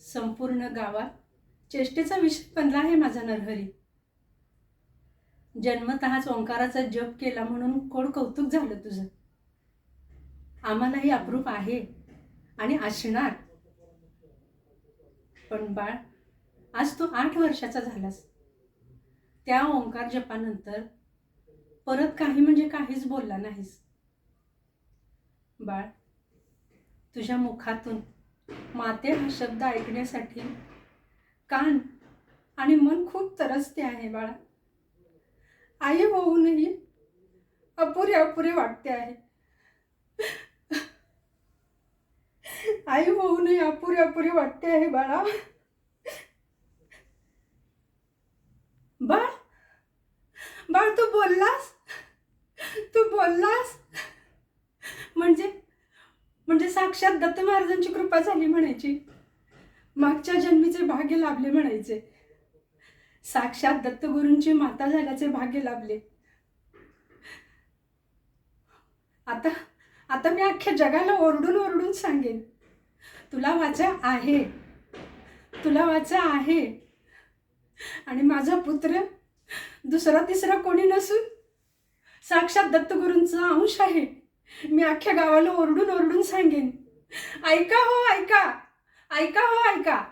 संपूर्ण गावात चेष्टेचा विषय बनला आहे माझा नरहरी. जन्मतःच ओंकाराचा जप केला म्हणून कोण कौतुक झालं तुझं. आम्हालाही अप्रूप आहे आणि असणार. पण बाळ, आज तू 8 वर्षाचा झालास. त्या ओंकार जपानंतर परत काही म्हणजे काहीच बोलला नाहीस. बाळ, तुझ्या मुखातून माते हा शब्द ऐकण्यासाठी कान आणि मन खूप तरसते आहे बाळा. आई होऊनही अपुरे अपुरे वाटते आहे. आई होऊनही अपुरे अपुरे वाटते आहे बाळा. बाळ, बाळ तू बोललास, तू बोललास म्हणजे म्हणजे साक्षात दत्त महाराजांची कृपा झाली म्हणायची. मागच्या जन्मीचे भाग्य लाभले म्हणायचे. साक्षात दत्तगुरूंची माता झाल्याचे भाग्य लाभले. आता आता मी अख्ख्या जगाला ओरडून ओरडून सांगेन, तुला वाचा आहे, तुला वाचा आहे. आणि माझा पुत्र दुसरा तिसरा कोणी नसून साक्षात दत्तगुरूंचा अंश आहे. मी अख्ख्या गावाला ओरडून ओरडून सांगेन, ऐका हो ऐका, ऐका हो ऐका.